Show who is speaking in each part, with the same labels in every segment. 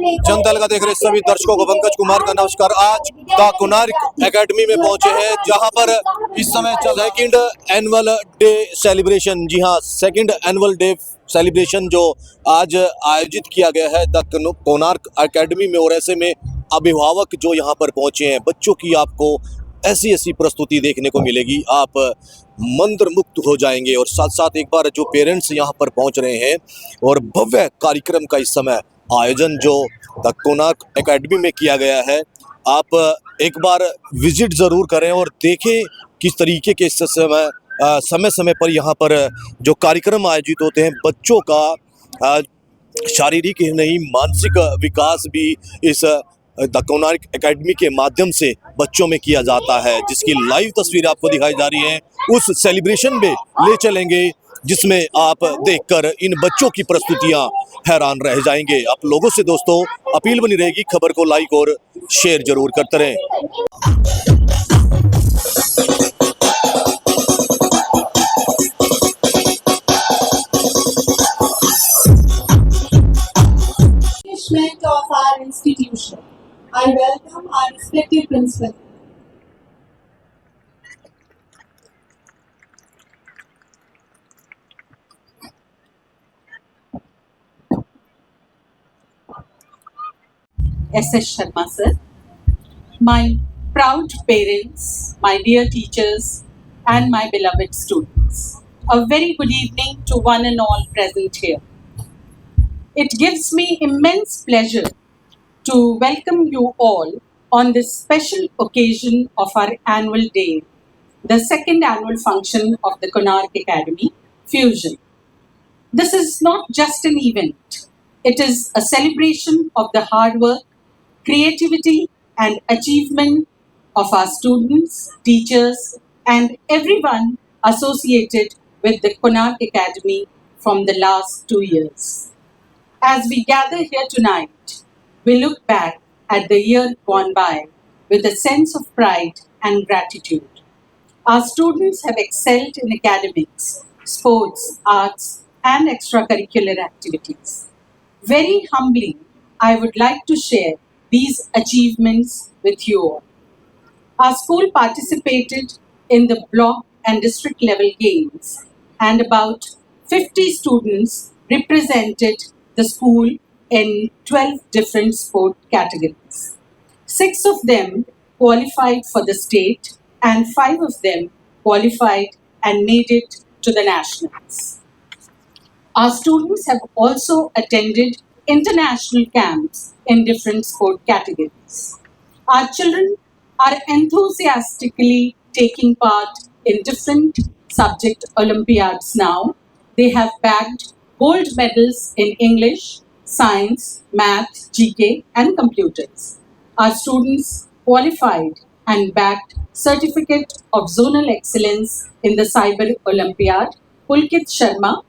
Speaker 1: जनता का देख रहे सभी दर्शकों को पंकज कुमार का नमस्कार। आज द कोणार्क एकेडमी में पहुंचे हैं जहां पर इस समय सेकंड एनुअल डे सेलिब्रेशन, जी हां, सेकंड एनुअल डे सेलिब्रेशन जो आज आयोजित किया गया है द कोणार्क एकेडमी में। और ऐसे में अभिभावक जो यहां पर पहुंचे हैं, बच्चों की आपको ऐसी ऐसी प्रस्तुति देखने को मिलेगी, आप मंत्र मुक्त हो जाएंगे। और साथ साथ एक बार जो पेरेंट्स यहाँ पर पहुँच रहे हैं और भव्य कार्यक्रम का इस समय आयोजन जो द कोणार्क एकेडमी में किया गया है, आप एक बार विजिट ज़रूर करें और देखें किस तरीके के इस समय समय पर यहाँ पर जो कार्यक्रम आयोजित होते हैं, बच्चों का शारीरिक ही नहीं मानसिक विकास भी इस द कोणार्क एकेडमी के माध्यम से बच्चों में किया जाता है, जिसकी लाइव तस्वीर आपको दिखाई जा रही है। उस सेलिब्रेशन में ले चलेंगे जिसमें आप देखकर इन बच्चों की प्रस्तुतियां हैरान रह जाएंगे। आप लोगों से दोस्तों अपील बनी रहेगी, खबर को लाइक और शेयर जरूर करते रहें।
Speaker 2: Of our institution, I welcome our respected principal.
Speaker 3: S.S. Sharma sir, my proud parents, my dear teachers and my beloved students, a very good evening to one and all present here. It gives me immense pleasure to welcome you all on this special occasion of our annual day, the second annual function of the Koणार्क Academy, Fusion. This is not just an event, it is a celebration of the hard work, creativity and achievement of our students, teachers and everyone associated with the Koणार्k Academy from the last 2 years. As we gather here tonight, we look back at the year gone by with a sense of pride and gratitude. Our students have excelled in academics, sports, arts, and extracurricular activities. Very humbly, I would like to share these achievements with you all. Our school participated in the block and district level games, and about 50 students represented the school in 12 different sport categories. 6 of them qualified for the state and 5 of them qualified and made it to the nationals. Our students have also attended international camps in different sport categories. Our children are enthusiastically taking part in different subject Olympiads now. They have bagged gold medals in English, science, math, GK and computers. Our students qualified and bagged certificate of zonal excellence in the Cyber Olympiad. Pulkit Sharma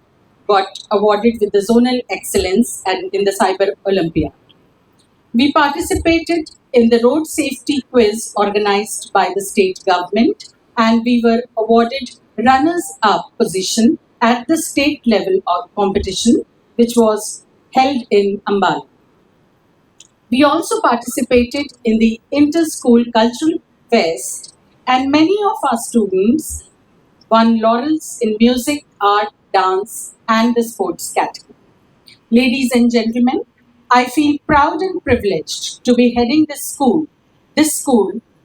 Speaker 3: got awarded with the zonal excellence and in the Cyber Olympiad. We participated in the road safety quiz organized by the state government, and we were awarded runners-up position at the state level of competition, which was held in Ambala. We also participated in the Inter-School Cultural Fest, and many of our students won laurels in music, art, dance, and the sports category. Ladies and gentlemen, I feel proud and privileged to be heading this school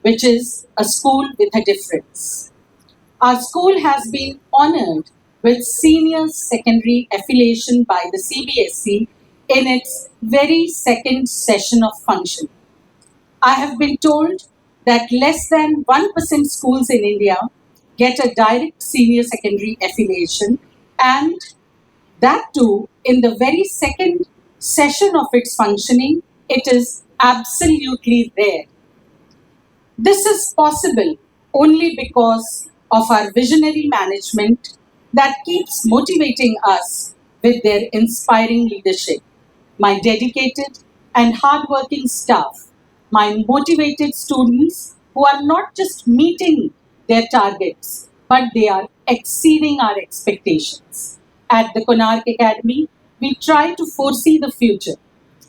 Speaker 3: which is a school with a difference. Our school has been honored with senior secondary affiliation by the CBSE in its very second session of function. I have been told that less than 1% schools in India get a direct senior secondary affiliation, and that too in the very second session of its functioning. It is absolutely rare. This is possible only because of our visionary management that keeps motivating us with their inspiring leadership, my dedicated and hardworking staff, my motivated students who are not just meeting their targets, but they are exceeding our expectations. At the Koणार्k Academy, we try to foresee the future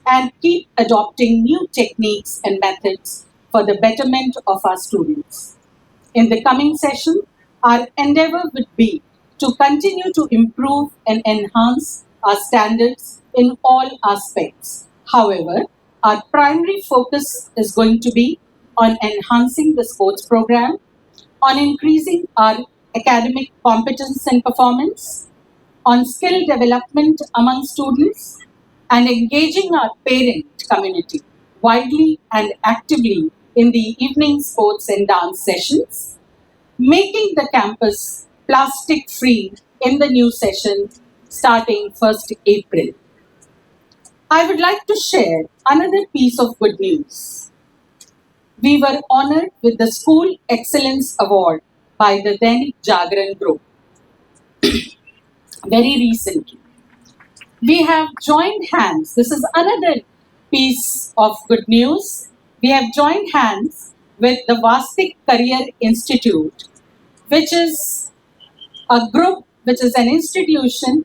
Speaker 3: and keep adopting new techniques and methods for the betterment of our students. In the coming session, our endeavor would be to continue to improve and enhance our standards in all aspects. However, our primary focus is going to be on enhancing the sports program, on increasing our academic competence and performance, on skill development among students, and engaging our parent community widely and actively in the evening sports and dance sessions, making the campus plastic free in the new session starting 1st April. I would like to share another piece of good news. We were honored with the School Excellence Award by the Dainik Jagran Group very recently. We have joined hands. This is another piece of good news. We have joined hands with the Vastik Career Institute, which is a group, which is an institution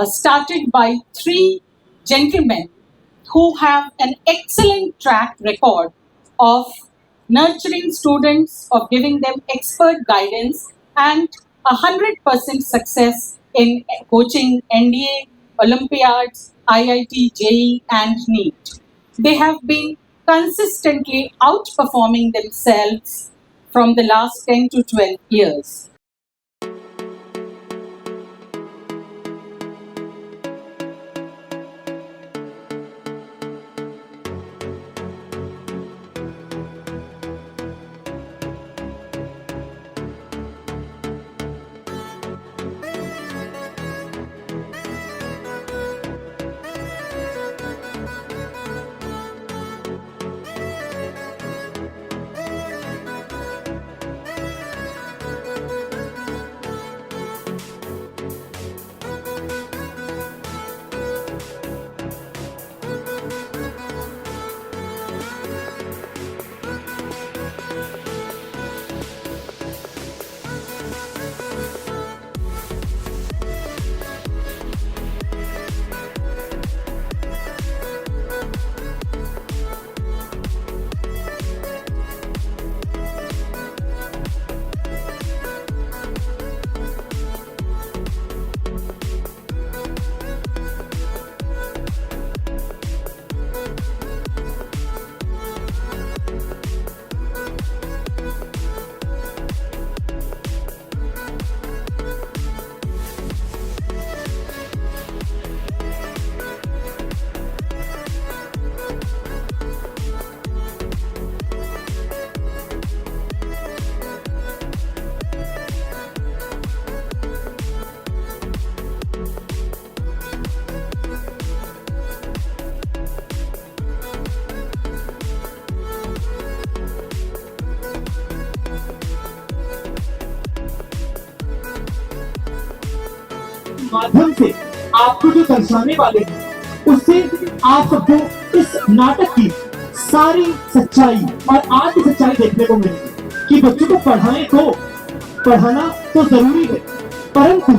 Speaker 3: started by 3 gentlemen who have an excellent track record of nurturing students, of giving them expert guidance, and 100% success in coaching NDA, Olympiads, IIT, JEE, and NEET. They have been consistently outperforming themselves from the last 10 to 12 years.
Speaker 4: माध्यम से आपको जो दर्शाने वाले हैं उससे आप सबको इस नाटक की सारी सच्चाई और आज की सच्चाई देखने को मिलेगी कि बच्चों को पढ़ाना तो जरूरी है, परंतु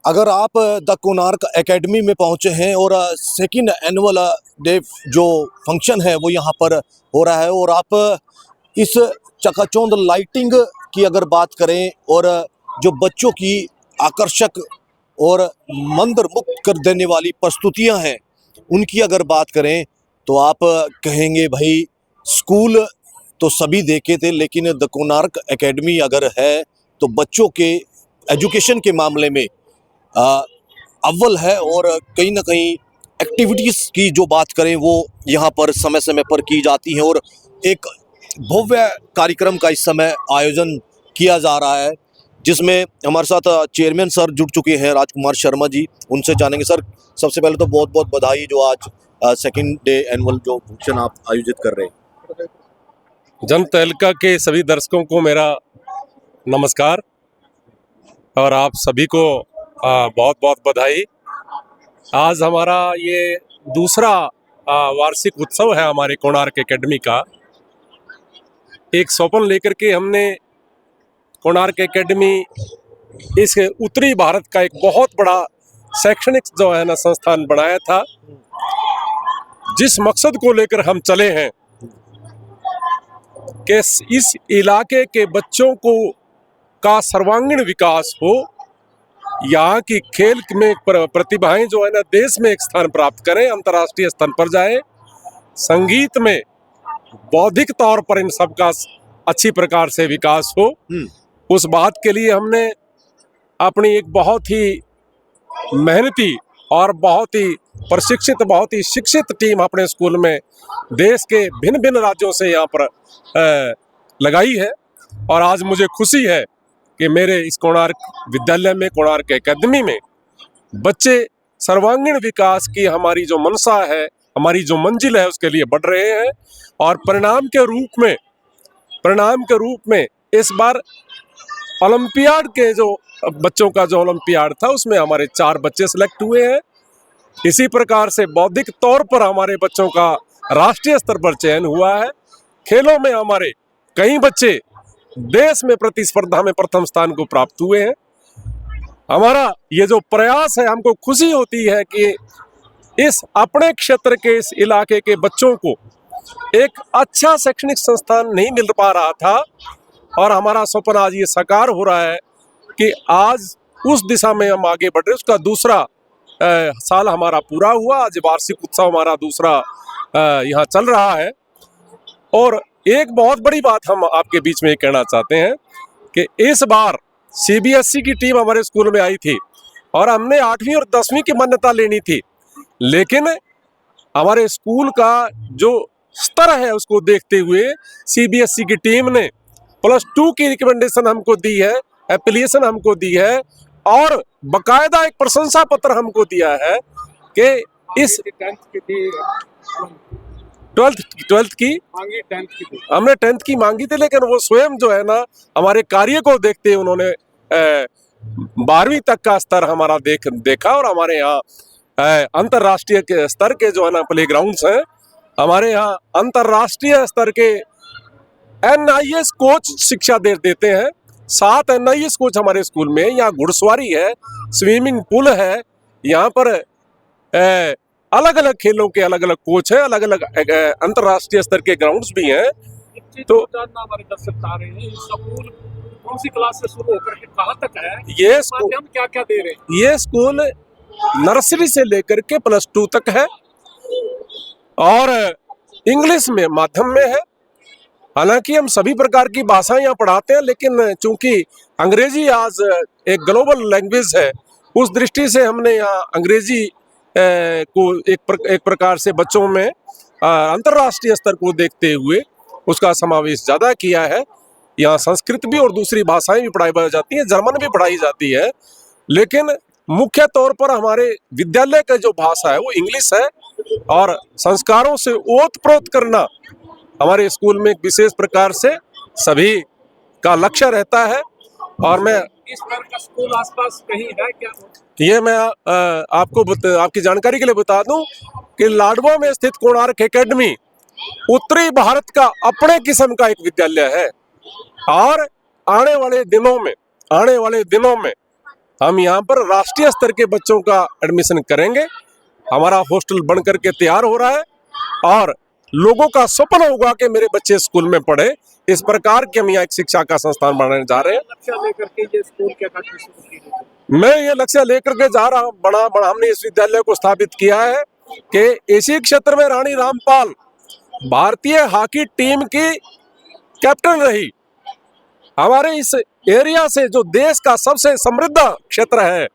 Speaker 1: अगर आप द कोणार्क एकेडमी में पहुंचे हैं और सेकंड एनुअल डे जो फंक्शन है वो यहाँ पर हो रहा है और आप इस चकाचौंध लाइटिंग की अगर बात करें और जो बच्चों की आकर्षक और मंत्रमुग्ध कर देने वाली प्रस्तुतियां हैं उनकी अगर बात करें तो आप कहेंगे भाई स्कूल तो सभी देखे थे, लेकिन द कोणार्क एकेडमी अगर है तो बच्चों के एजुकेशन के मामले में अव्वल है। और कहीं ना कहीं एक्टिविटीज़ की जो बात करें वो यहाँ पर समय समय पर की जाती हैं और एक भव्य कार्यक्रम का इस समय आयोजन किया जा रहा है, जिसमें हमारे साथ चेयरमैन सर जुड़ चुके हैं, राजकुमार शर्मा जी। उनसे जानेंगे। सर, सबसे पहले तो बहुत बहुत बधाई जो आज सेकंड डे एनुअल जो फंक्शन आप आयोजित कर रहे हैं।
Speaker 5: जनता तहलका के सभी दर्शकों को मेरा नमस्कार और आप सभी को बहुत बहुत बधाई। आज हमारा ये दूसरा वार्षिक उत्सव है हमारे कोणार्क एकेडमी का। एक स्वप्न लेकर के हमने कोणार्क एकेडमी इस उत्तरी भारत का एक बहुत बड़ा शैक्षणिक जो है ना संस्थान बनाया था। जिस मकसद को लेकर हम चले हैं कि इस इलाके के बच्चों को का सर्वांगीण विकास हो, यहाँ की खेल में प्रतिभाएं जो है ना देश में एक स्थान प्राप्त करें, अंतर्राष्ट्रीय स्तर पर जाए, संगीत में बौद्धिक तौर पर इन सब का अच्छी प्रकार से विकास हो। उस बात के लिए हमने अपनी एक बहुत ही मेहनती और बहुत ही प्रशिक्षित, बहुत ही शिक्षित टीम अपने स्कूल में देश के भिन्न भिन्न राज्यों से यहाँ पर लगाई है। और आज मुझे खुशी है कि मेरे इस कोणार्क विद्यालय में, कोणार्क एकेडमी में बच्चे सर्वांगीण विकास की हमारी जो मनसा है, हमारी जो मंजिल है, उसके लिए बढ़ रहे हैं। और परिणाम के रूप में इस बार ओलंपियाड के जो बच्चों का जो ओलंपियाड था उसमें हमारे 4 बच्चे सिलेक्ट हुए हैं। इसी प्रकार से बौद्धिक तौर पर हमारे बच्चों का राष्ट्रीय स्तर पर चयन हुआ है। खेलों में हमारे कई बच्चे देश में प्रतिस्पर्धा में प्रथम स्थान को प्राप्त हुए हैं। हमारा ये जो प्रयास है, हमको खुशी होती है कि इस अपने क्षेत्र के इस इलाके के बच्चों को एक अच्छा शैक्षणिक संस्थान नहीं मिल पा रहा था और हमारा सपना आज ये साकार हो रहा है कि आज उस दिशा में हम आगे बढ़ रहे हैं। उसका दूसरा साल हमारा पूरा हुआ। आज वार्षिक उत्सव हमारा दूसरा यहाँ चल रहा है। और एक बहुत बड़ी बात हम आपके बीच में कहना चाहते हैं कि इस बार CBSE की टीम हमारे स्कूल में आई थी और हमने 8वीं और 10वीं की मान्यता लेनी थी, लेकिन हमारे स्कूल का जो स्तर है उसको देखते हुए CBSE की टीम ने +2 की रिकमेंडेशन हमको दी है, एप्लीकेशन हमको दी है और बकायदा एक प्रशंसा पत्र हमको दिया है कि इस 12th की हमने 10th की मांगी थी, लेकिन वो स्वयं जो है ना हमारे कार्य को देखते उन्होंने 12वीं तक का स्तर हमारा देखा और हमारे यहाँ अंतर्राष्ट्रीय के स्तर के जो है ना प्लेग्राउंड्स हैं। हमारे यहाँ अंतर्राष्ट्रीय स्तर के NIS कोच शिक्षा देते हैं। 7 NIS कोच हमारे स्कूल में। यहाँ घुड़सवारी है, स्विमिंग पूल है, यहाँ पर अलग अलग खेलों के अलग अलग कोच हैं, अलग अलग अंतर्राष्ट्रीय स्तर के ग्राउंड्स भी हैं। तो
Speaker 6: हमारे दर्शक बता रहे हैं स्कूल कौन सी क्लास से शुरू होकर के कहाँ तक है,
Speaker 5: ये स्कूल
Speaker 6: हम क्या क्या दे रहे हैं?
Speaker 5: ये स्कूल नर्सरी से लेकर के +2 तक है और इंग्लिश में माध्यम में है। हालांकि हम सभी प्रकार की भाषाएं यहाँ पढ़ाते हैं, लेकिन चूंकि अंग्रेजी आज एक ग्लोबल लैंग्वेज है, उस दृष्टि से हमने यहाँ अंग्रेजी को एक प्रकार से बच्चों में अंतर्राष्ट्रीय स्तर को देखते हुए उसका समावेश ज़्यादा किया है। यहाँ संस्कृत भी और दूसरी भाषाएं भी पढ़ाई जाती हैं, जर्मन भी पढ़ाई जाती है, लेकिन मुख्य तौर पर हमारे विद्यालय का जो भाषा है वो इंग्लिश है। और संस्कारों से ओत-प्रोत करना हमारे स्कूल में एक विशेष प्रकार से सभी का लक्ष्य रहता है। और मैं
Speaker 6: इस तरह का स्कूल आसपास कहीं है क्या?
Speaker 5: ये मैं आपकी जानकारी के लिए बता दूं कि लाडवा में स्थित कोणार्क एकेडमी उत्तरी भारत का अपने किस्म का एक विद्यालय है। और आने वाले दिनों में हम यहाँ पर राष्ट्रीय स्तर के बच्चों का एडमिशन करेंगे। हमारा हॉस्टल बन करके तैयार हो रहा है और लोगों का सपना होगा कि मेरे बच्चे स्कूल में पढ़े। इस प्रकार के हम यहाँ एक शिक्षा का संस्थान बनाने जा रहे हैं।
Speaker 6: लक्ष्य लेकर के ये स्कूल क्या
Speaker 5: मैं ये लक्ष्य लेकर के जा रहा हूँ, बड़ा हमने इस विद्यालय को स्थापित किया है कि इसी क्षेत्र में रानी रामपाल भारतीय हॉकी टीम की कैप्टन रही। हमारे इस एरिया से जो देश का सबसे समृद्ध क्षेत्र है,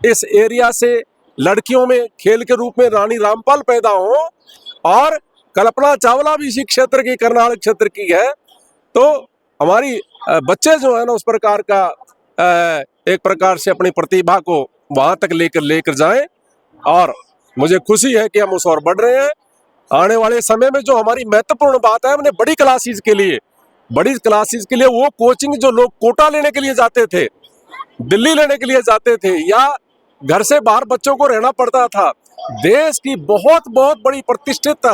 Speaker 5: इस एरिया से लड़कियों में खेल के रूप में रानी रामपाल पैदा हो और कल्पना चावला भी इसी क्षेत्र की, करनाल क्षेत्र की है। तो हमारी बच्चे जो है ना उस प्रकार का एक प्रकार से अपनी प्रतिभा को वहां तक लेकर जाएं। और मुझे खुशी है कि हम उस ओर बढ़ रहे हैं। आने वाले समय में जो हमारी महत्वपूर्ण बात है, हमने बड़ी क्लासेस के लिए वो कोचिंग जो लोग कोटा लेने के लिए जाते थे, दिल्ली लेने के लिए जाते थे, या घर से बाहर बच्चों को रहना पड़ता था, देश की बहुत बहुत बड़ी प्रतिष्ठित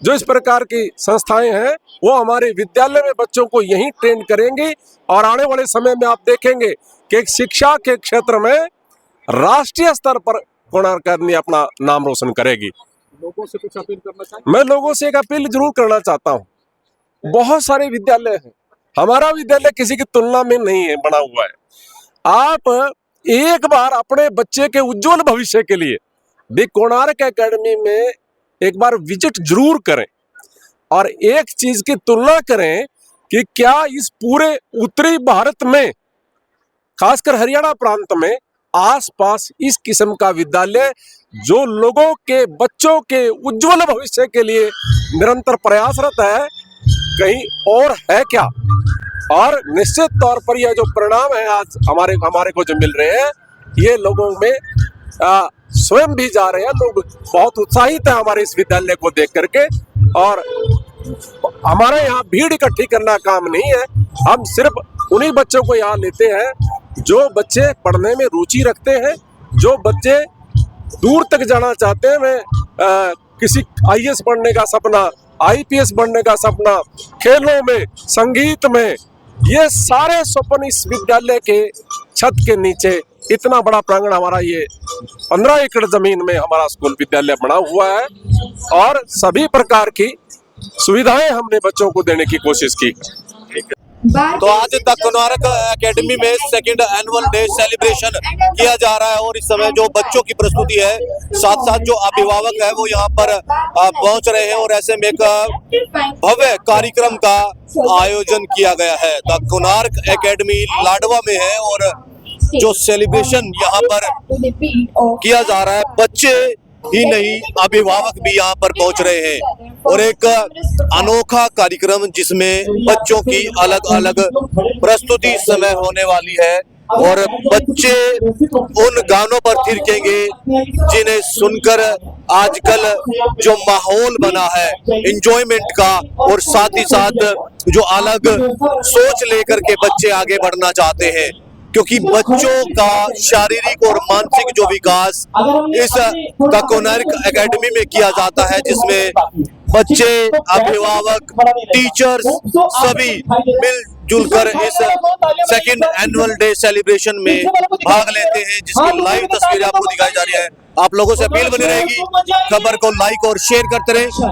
Speaker 5: जो इस प्रकार की संस्थाएं हैं वो हमारे विद्यालय में बच्चों को यहीं ट्रेन करेंगी। और आने वाले समय में आप देखेंगे कि शिक्षा के क्षेत्र में राष्ट्रीय स्तर पर कोणार्क अकेडमी अपना नाम रोशन करेगी।
Speaker 6: लोगों से कुछ अपील करना चाहेंगे?
Speaker 5: मैं लोगों से एक अपील जरूर करना चाहता हूँ। बहुत सारे विद्यालय हैं, हमारा विद्यालय किसी की तुलना में नहीं है बना हुआ है। आप एक बार अपने बच्चे के उज्जवल भविष्य के लिए भी कोणार्क एकेडमी में एक बार विजिट जरूर करें और एक चीज की तुलना करें कि क्या इस पूरे उत्तरी भारत में, खासकर हरियाणा प्रांत में, आसपास इस किस्म का विद्यालय जो लोगों के बच्चों के उज्जवल भविष्य के लिए निरंतर प्रयासरत है, कहीं और है क्या। और निश्चित तौर पर यह जो परिणाम है आज हमारे को जो मिल रहे हैं, ये लोगों में स्वयं भी जा रहे हैं। लोग बहुत उत्साहित है हमारे इस विद्यालय को देख करके। और हमारे यहाँ भीड़ इकट्ठी करना काम नहीं है, हम सिर्फ उन्हीं बच्चों को यहाँ लेते हैं जो बच्चे पढ़ने में रुचि रखते हैं, जो बच्चे दूर तक जाना चाहते हैं। मैं किसी IAS बनने का सपना, IPS बनने का सपना, खेलों में, संगीत में, ये सारे सपने इस विद्यालय के छत के नीचे, इतना बड़ा प्रांगण हमारा, ये 15 एकड़ जमीन में हमारा स्कूल विद्यालय बना हुआ है और सभी प्रकार की सुविधाएं हमने बच्चों को देने की कोशिश की।
Speaker 1: तो आज द कोणार्क एकेडमी में सेकंड एनुअल डे सेलिब्रेशन किया जा रहा है और इस समय जो बच्चों की प्रस्तुति है, साथ साथ जो अभिभावक है वो यहाँ पर पहुंच रहे हैं और ऐसे में एक भव्य कार्यक्रम का आयोजन किया गया है। द कोणार्क एकेडमी लाडवा में है और जो सेलिब्रेशन यहाँ पर किया जा रहा है, बच्चे ही नहीं अभिभावक भी यहाँ पर पहुंच रहे हैं और एक अनोखा कार्यक्रम जिसमें बच्चों की अलग अलग प्रस्तुति समय होने वाली है और बच्चे उन गानों पर थिरकेंगे जिन्हें सुनकर आजकल जो माहौल बना है एंजॉयमेंट का, और साथ ही साथ जो अलग सोच लेकर के बच्चे आगे बढ़ना चाहते हैं, क्योंकि बच्चों का शारीरिक और मानसिक जो विकास इस द कोणार्क एकेडमी में किया जाता है, जिसमें बच्चे, अभिभावक, टीचर्स सभी मिलजुल कर इस सेकंड एनुअल डे सेलिब्रेशन में भाग लेते हैं, जिसकी लाइव तस्वीरें आपको दिखाई जा रही है। आप लोगों से अपील बनी रहेगी, खबर को लाइक और शेयर करते रहें।